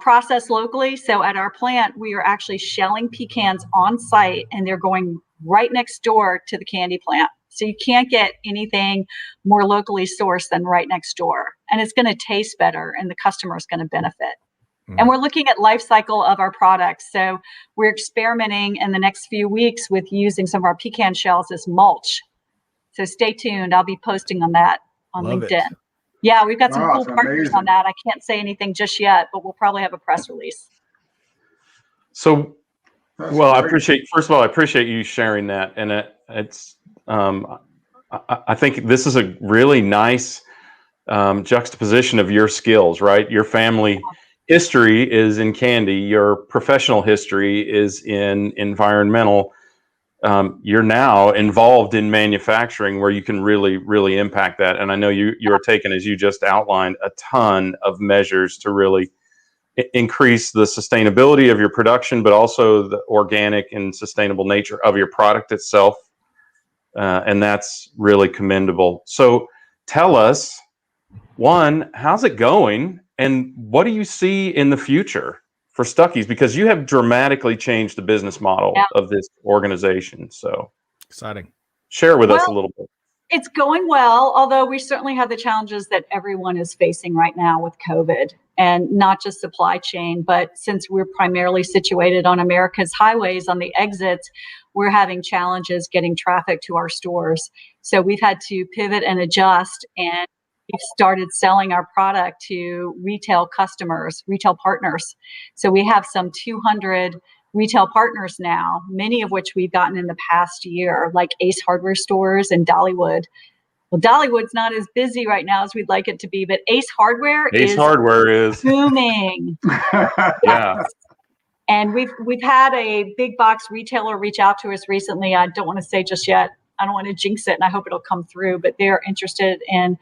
process locally. So at our plant, we are actually shelling pecans on site, and they're going right next door to the candy plant. So you can't get anything more locally sourced than right next door. And it's going to taste better, and the customer is going to benefit. And we're looking at life cycle of our products. So we're experimenting in the next few weeks with using some of our pecan shells as mulch. So stay tuned. I'll be posting on that on LinkedIn. Yeah, we've got some cool partners on that. I can't say anything just yet, but we'll probably have a press release. So, well, first of all, I appreciate you sharing that. And it's, I think this is a really nice juxtaposition of your skills, right? Your family history is in candy. Your professional history is in environmental. You're now involved in manufacturing where you can really, really impact that. And I know you are taking, as you just outlined, a ton of measures to really increase the sustainability of your production, but also the organic and sustainable nature of your product itself. And that's really commendable. So tell us, one, how's it going? And what do you see in the future for Stuckey's? Because you have dramatically changed the business model of this organization. So exciting. Share with us a little bit. It's going well, although we certainly have the challenges that everyone is facing right now with COVID, and not just supply chain, but since we're primarily situated on America's highways on the exits, we're having challenges getting traffic to our stores. So we've had to pivot and adjust, and we've started selling our product to retail customers, retail partners. So we have some 200 retail partners now, many of which we've gotten in the past year, like Ace Hardware stores and Dollywood. Well, Dollywood's not as busy right now as we'd like it to be, but Ace Hardware is booming. Yeah. And we've had a big box retailer reach out to us recently. I don't want to say just yet. I don't want to jinx it, and I hope it'll come through, but they're interested in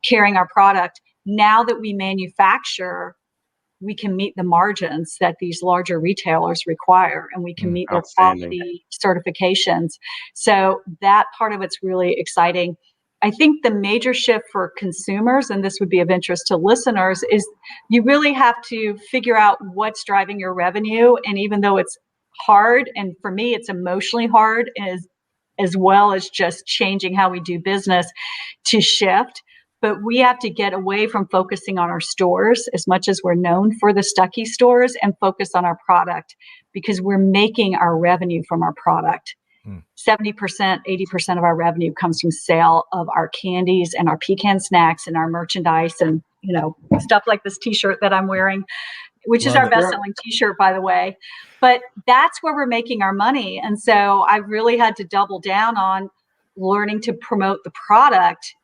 carrying our product. Now that we manufacture, we can meet the margins that these larger retailers require, and we can meet their quality certifications. So that part of it's really exciting. I think the major shift for consumers, and this would be of interest to listeners, is you really have to figure out what's driving your revenue. And even though it's hard, and for me, it's emotionally hard as well as just changing how we do business to shift. But we have to get away from focusing on our stores as much as we're known for the Stuckey stores and focus on our product, because we're making our revenue from our product. 70%, 80% of our revenue comes from sale of our candies and our pecan snacks and our merchandise and, stuff like this t-shirt that I'm wearing, which is our best-selling t-shirt, by the way. But that's where we're making our money. And so I really had to double down on learning to promote the product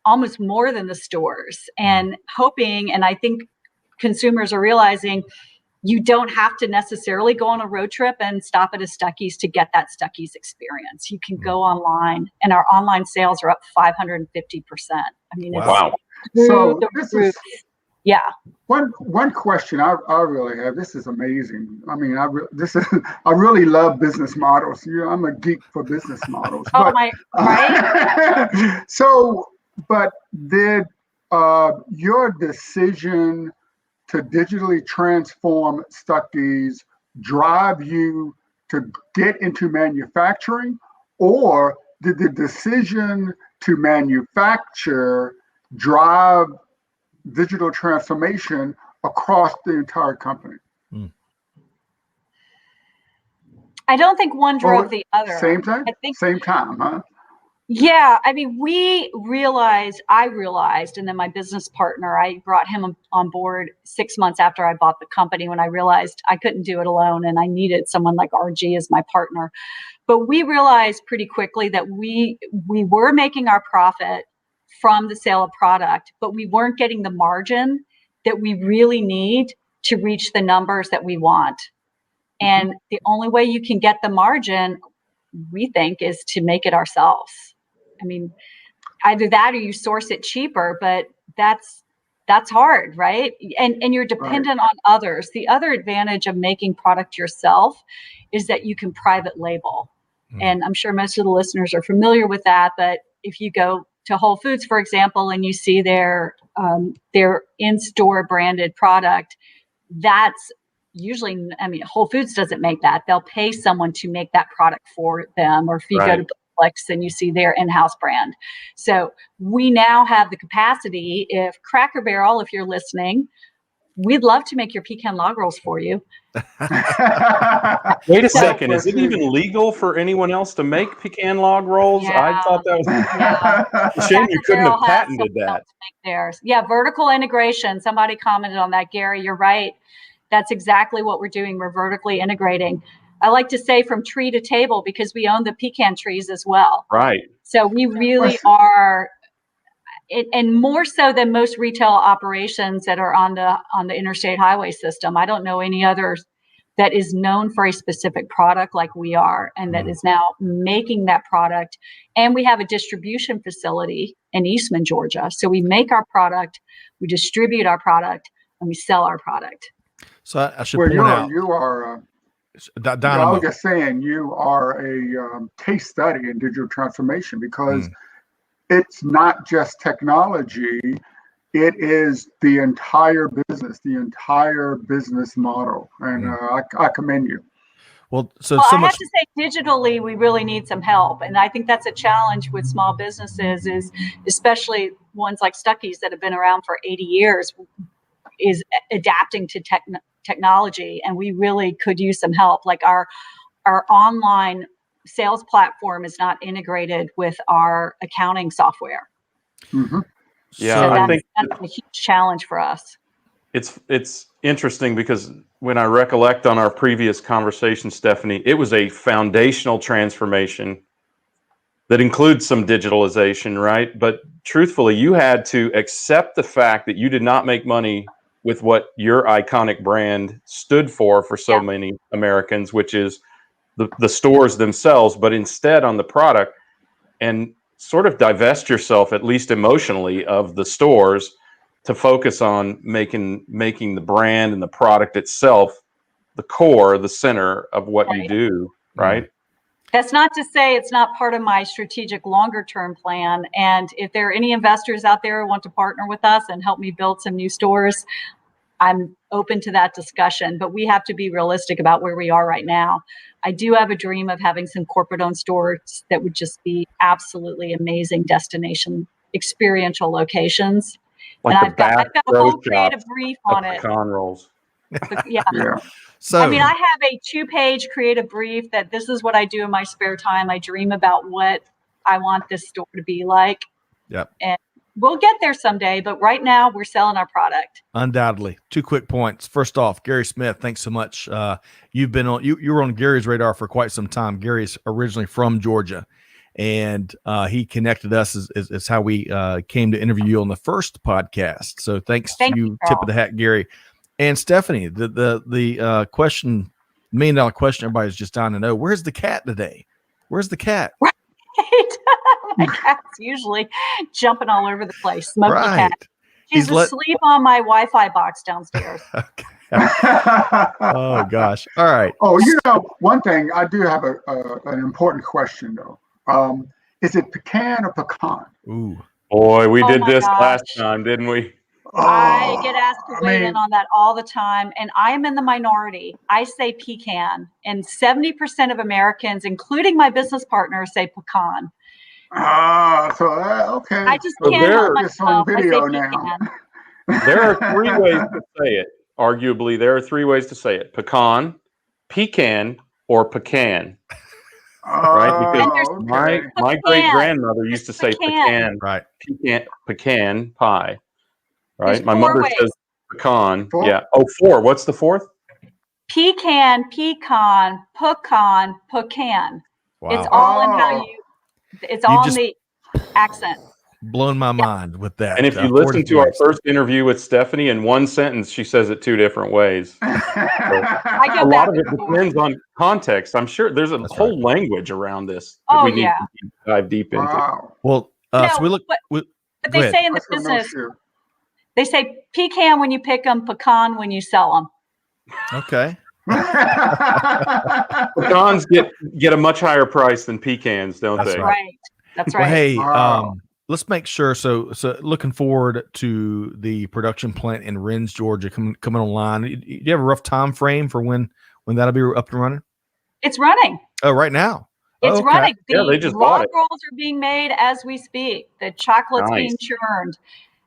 almost more than the stores, and hoping, and I think consumers are realizing, you don't have to necessarily go on a road trip and stop at a Stuckey's to get that Stuckey's experience. You can go online, and our online sales are up 550%. I mean, wow. So this is one question I really have. This is amazing. I mean, I really love business models. I'm a geek for business models. Right? So, but did your decision to digitally transform Stuckey's drive you to get into manufacturing, or did the decision to manufacture drive digital transformation across the entire company? I don't think one drove the other. Same time? Same time, huh? Yeah, I mean, I realized, and then my business partner, I brought him on board 6 months after I bought the company, when I realized I couldn't do it alone and I needed someone like RG as my partner. But we realized pretty quickly that we were making our profit from the sale of product, but we weren't getting the margin that we really need to reach the numbers that we want. And the only way you can get the margin, we think, is to make it ourselves. I mean, either that or you source it cheaper, but that's hard, right? And you're dependent on others. The other advantage of making product yourself is that you can private label. And I'm sure most of the listeners are familiar with that, but if you go to Whole Foods, for example, and you see their in-store branded product, that's usually, I mean, Whole Foods doesn't make that. They'll pay someone to make that product for them. Or if you go to and you see their in-house brand. So we now have the capacity, if Cracker Barrel, if you're listening, we'd love to make your pecan log rolls for you. Wait a second. Is it even legal for anyone else to make pecan log rolls? Yeah. I thought that was a shame you couldn't have patented that. Theirs. Yeah, vertical integration. Somebody commented on that, Gary. You're right. That's exactly what we're doing. We're vertically integrating. I like to say from tree to table, because we own the pecan trees as well. Right. So we really are, and more so than most retail operations that are on the interstate highway system. I don't know any others that is known for a specific product like we are, and that is now making that product. And we have a distribution facility in Eastman, Georgia. So we make our product, we distribute our product, and we sell our product. So I should point out, you are. Dynamo. I was just saying, you are a case study in digital transformation, because it's not just technology, it is the entire business model. And I commend you. Well, I have to say, digitally, we really need some help. And I think that's a challenge with small businesses, is especially ones like Stuckey's that have been around for 80 years, is adapting to technology, and we really could use some help. Like our online sales platform is not integrated with our accounting software. Yeah, So I think that's a huge challenge for us. it's interesting because when I recollect on our previous conversation, Stephanie, it was a foundational transformation that includes some digitalization, right? But truthfully, you had to accept the fact that you did not make money with what your iconic brand stood for so many Americans, which is the stores themselves, but instead on the product, and sort of divest yourself, at least emotionally, of the stores to focus on making the brand and the product itself the core, the center of what you do, right? That's not to say it's not part of my strategic longer term plan. And if there are any investors out there who want to partner with us and help me build some new stores, I'm open to that discussion, but we have to be realistic about where we are right now. I do have a dream of having some corporate owned stores that would just be absolutely amazing destination experiential locations. Like and I've got a whole creative brief on it. Pecan rolls. Yeah. So I mean, I have a 2-page creative brief that this is what I do in my spare time. I dream about what I want this store to be like. Yep. And we'll get there someday, but right now we're selling our product. Undoubtedly. 2 quick points. First off, Gary Smith, thanks so much. You've been on, you were on Gary's radar for quite some time. Gary's originally from Georgia, and he connected us as how we came to interview you on the first podcast. So thanks to you, tip of the hat, Gary. And Stephanie, the question, $1 million question everybody's just dying to know, where's the cat today? Where's the cat? Right. My cat's usually jumping all over the place. Smoky cat. She's asleep on my Wi-Fi box downstairs. Okay. Oh gosh. All right. Oh, one thing I do have an important question though. Is it pecan or pecan? Ooh. Boy, we did this last time, didn't we? I get asked to weigh in on that all the time, and I am in the minority. I say pecan, and 70% of Americans, including my business partners, say pecan. Okay. I just can't help myself. On video now. There are 3 ways to say it. Arguably, there are 3 ways to say it: pecan, pecan, or pecan. Right? Because my great grandmother used to say pecan. Right. Pecan pie. Right. There's My 4 mother ways. says pecan. 4? Yeah. Oh, 4. What's the 4th? Pecan, pecan, pecan, pecan. Wow. It's all in how it's all in the accent. Blown my mind with that. And if you listen to our first interview with Stephanie, in one sentence, she says it 2 different ways. So a lot of it depends on context. I'm sure there's a whole language around this that we need to dive deep into. Well, so we look. But they say in the business, they say pecan when you pick them, pecan when you sell them. Okay. Pecans get a much higher price than pecans, don't they? Right. That's right. Well, hey, let's make sure. So looking forward to the production plant in Rennes, Georgia, coming online. Do you have a rough time frame for when that'll be up and running? It's running. Oh, right now. It's running. They just log bought it. rolls are being made as we speak. The chocolate's being churned.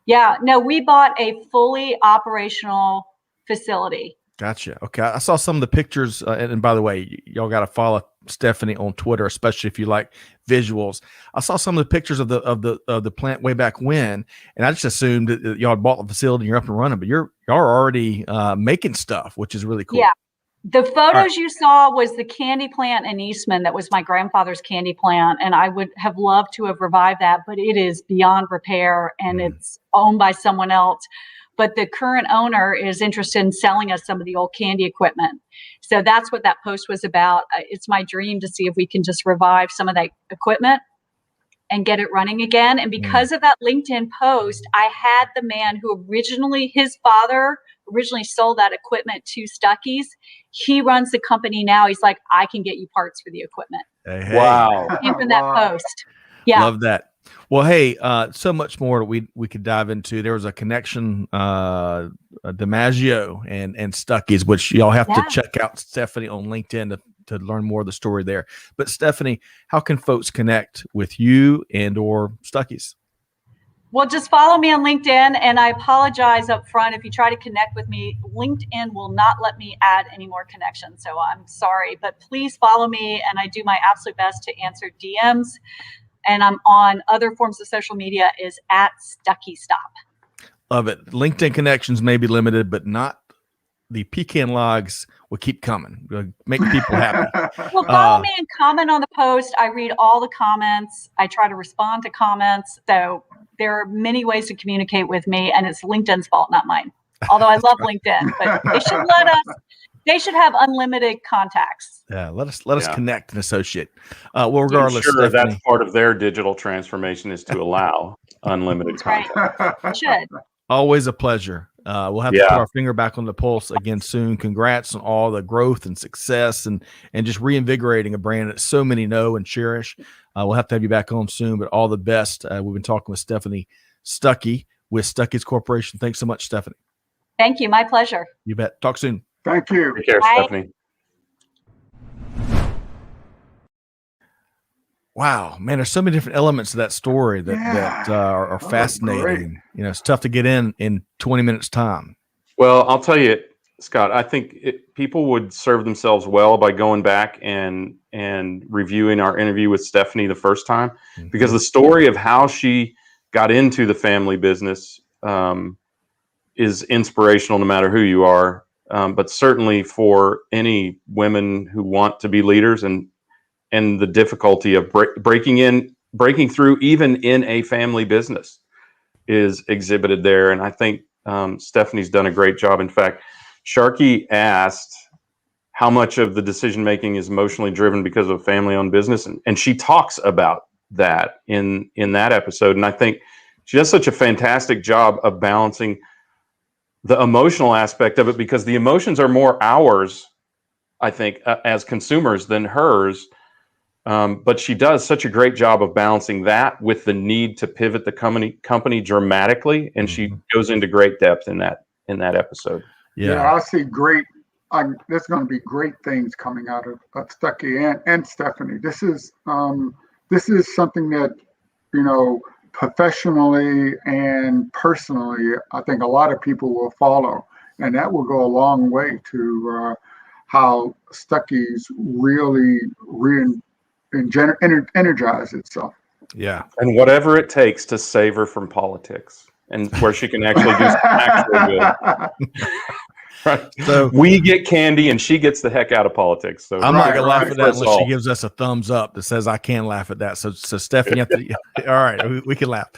Yeah. No, we bought a fully operational facility. Gotcha. Okay. I saw some of the pictures. And by the way, y'all got to follow Stephanie on Twitter, especially if you like visuals. I saw some of the pictures of the plant way back when, and I just assumed that y'all had bought the facility and you're up and running, but y'all are already making stuff, which is really cool. Yeah. The photos you saw was the candy plant in Eastman. That was my grandfather's candy plant, and I would have loved to have revived that, but it is beyond repair and it's owned by someone else. But the current owner is interested in selling us some of the old candy equipment. So that's what that post was about. It's my dream to see if we can just revive some of that equipment and get it running again. And because of that LinkedIn post, I had the man who his father originally sold that equipment to Stuckey's. He runs the company now. He's like, I can get you parts for the equipment. Hey. Wow. Came from that post. Yeah. Love that. Well, hey, so much more we could dive into. There was a connection, DiMaggio and Stuckey's, which y'all have to check out Stephanie on LinkedIn to learn more of the story there. But Stephanie, how can folks connect with you and or Stuckey's? Well, just follow me on LinkedIn, and I apologize up front if you try to connect with me. LinkedIn will not let me add any more connections, so I'm sorry. But please follow me, and I do my absolute best to answer DMs. And I'm on other forms of social media is at Stuckey Stop. Love it. LinkedIn connections may be limited, but not the pecan logs will keep coming. We'll make people happy. Well, follow me and comment on the post. I read all the comments. I try to respond to comments. So there are many ways to communicate with me, and it's LinkedIn's fault, not mine. Although I love LinkedIn, but they should have unlimited contacts. Yeah, let us connect and associate. Well, regardless, I'm sure Stephanie, that's part of their digital transformation is to allow unlimited contact. Right. Should. Always a pleasure. We'll have to put our finger back on the pulse again soon. Congrats on all the growth and success and just reinvigorating a brand that so many know and cherish. We'll have to have you back on soon, but all the best. We've been talking with Stephanie Stuckey with Stuckey's Corporation. Thanks so much, Stephanie. Thank you. My pleasure. You bet. Talk soon. Thank you. Take care, Bye. Stephanie. Wow, man, there's so many different elements to that story that are fascinating. You know, it's tough to get in 20 minutes time. Well, I'll tell you, Scott, I think people would serve themselves well by going back and reviewing our interview with Stephanie the first time, because the story of how she got into the family business is inspirational no matter who you are, but certainly for any women who want to be leaders and the difficulty of breaking through even in a family business is exhibited there. And I think Stephanie's done a great job. In fact, Sharkey asked how much of the decision-making is emotionally driven because of family-owned business. And she talks about that in that episode. And I think she does such a fantastic job of balancing the emotional aspect of it, because the emotions are more ours, I think, as consumers than hers. But she does such a great job of balancing that with the need to pivot the company dramatically, and she goes into great depth in that episode. I see great. There's going to be great things coming out of Stuckey and Stephanie. This is something that, professionally and personally, I think a lot of people will follow, and that will go a long way to how Stuckey's really energize itself. Yeah. And whatever it takes to save her from politics and where she can actually do some actual good. Right. So we get candy and she gets the heck out of politics. So I'm not going to laugh at that unless she gives us a thumbs up that says I can laugh at that. So Stephanie, all right, we can laugh.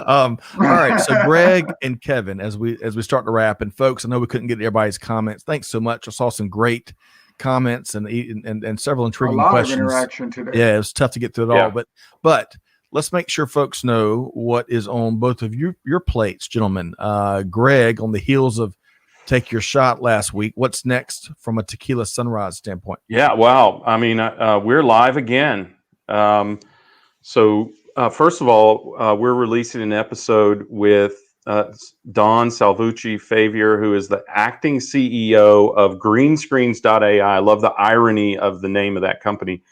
All right. So Greg and Kevin, as we start to wrap, and folks, I know we couldn't get everybody's comments. Thanks so much. I saw some great comments and several intriguing questions. Of interaction today. Yeah, it was tough to get through it all, but let's make sure folks know what is on both of your plates, gentlemen. Greg, on the heels of Take Your Shot last week, what's next from a Tequila Sunrise standpoint? Yeah, wow. I mean, we're live again. So first of all, we're releasing an episode with Don Salvucci-Favier, who is the acting CEO of Greenscreens.ai. I love the irony of the name of that company.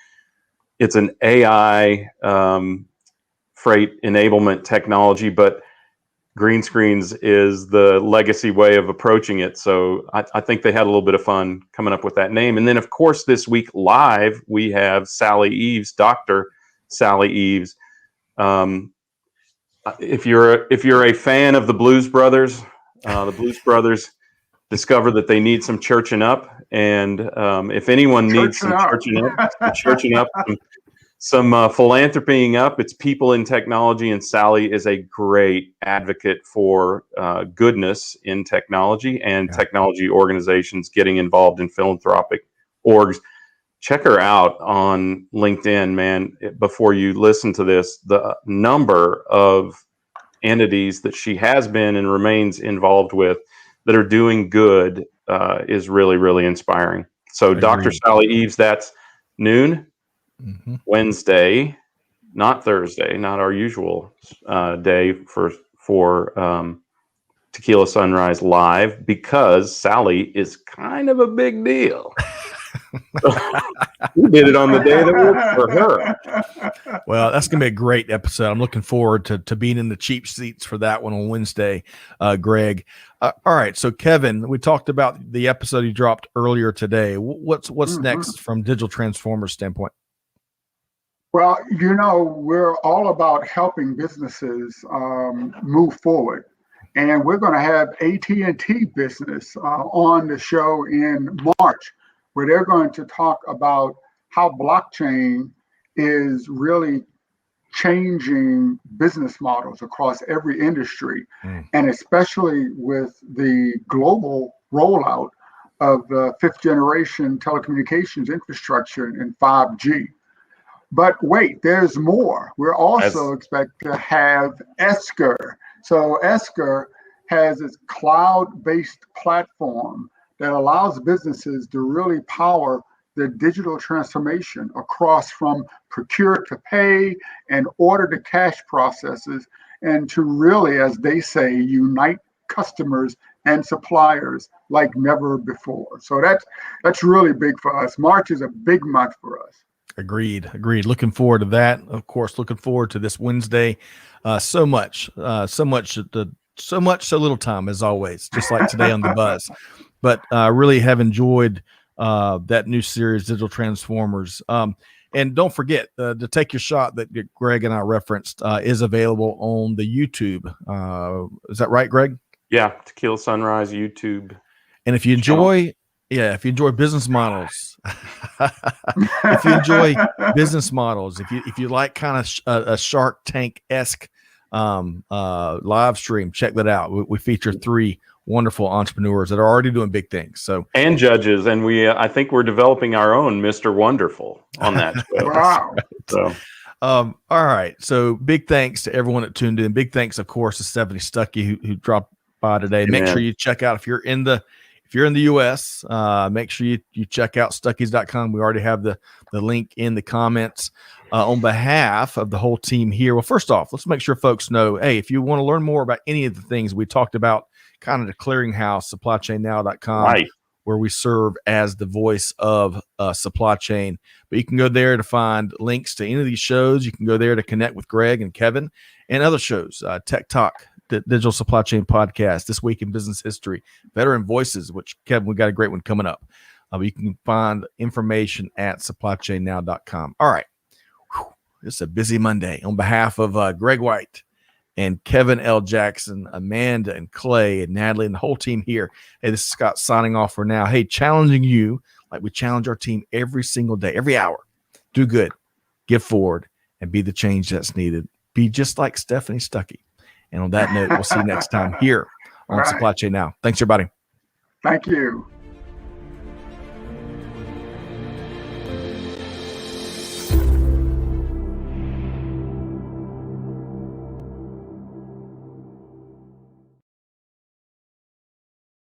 It's an AI freight enablement technology, but Greenscreens is the legacy way of approaching it. So I think they had a little bit of fun coming up with that name. And then, of course, this week live, we have Sally Eves, Dr. Sally Eves. If you're a fan of the Blues Brothers discover that they need some churching up. And if anyone needs some churching up, some philanthropying up, it's people in technology, and Sally is a great advocate for goodness in technology and technology organizations getting involved in philanthropic orgs. Check her out on LinkedIn, man. Before you listen to this, the number of entities that she has been and remains involved with that are doing good is really, really inspiring. So Dr. Sally Eves, that's noon. Wednesday, not Thursday, not our usual day for Tequila Sunrise Live, because Sally is kind of a big deal. We did it on the day that worked for her. Well, that's going to be a great episode. I'm looking forward to being in the cheap seats for that one on Wednesday, Greg. All right. So Kevin, we talked about the episode you dropped earlier today. What's next from Digital Transformers standpoint? Well, we're all about helping businesses move forward. And we're going to have AT&T Business on the show in March, where they're going to talk about how blockchain is really changing business models across every industry, and especially with the global rollout of the fifth generation telecommunications infrastructure and 5G. But wait, there's more. We're also expect to have Esker. So Esker has its cloud-based platform that allows businesses to really power their digital transformation across from procure to pay and order to cash processes, and to really, as they say, unite customers and suppliers like never before. So that's really big for us. March is a big month for us. Agreed. Looking forward to that. Of course, looking forward to this Wednesday. So much, so little time as always, just like today on the buzz. But really have enjoyed that new series, Digital Transformers. And don't forget to take your shot that Greg and I referenced is available on the YouTube. Is that right, Greg? Yeah, Tequila Sunrise YouTube. And if you enjoy, if you enjoy business models, if you like kind of a Shark Tank-esque live stream, check that out. We feature 3 wonderful entrepreneurs that are already doing big things. And judges, and I think we're developing our own Mr. Wonderful on that show. Wow. Right. So, all right. So big thanks to everyone that tuned in. Big thanks, of course, to Stephanie Stuckey who dropped by today. Make sure you check out if you're in the US, make sure you check out Stuckeys.com. We already have the link in the comments. On behalf of the whole team here, well, first off, let's make sure folks know, hey, if you want to learn more about any of the things we talked about, kind of the clearinghouse, supplychainnow.com, right, where we serve as the voice of supply chain. But you can go there to find links to any of these shows. You can go there to connect with Greg and Kevin and other shows, Tech Talk, the Digital Supply Chain Podcast, This Week in Business History, Veteran Voices, which, Kevin, we got a great one coming up. You can find information at supplychainnow.com. All right. It's a busy Monday. On behalf of Greg White and Kevin L. Jackson, Amanda and Clay and Natalie and the whole team here, hey, this is Scott signing off for now. Hey, challenging you like we challenge our team every single day, every hour. Do good, give forward, and be the change that's needed. Be just like Stephanie Stuckey. And on that note, we'll see you next time here on Supply Chain Now. Thanks, everybody. Thank you.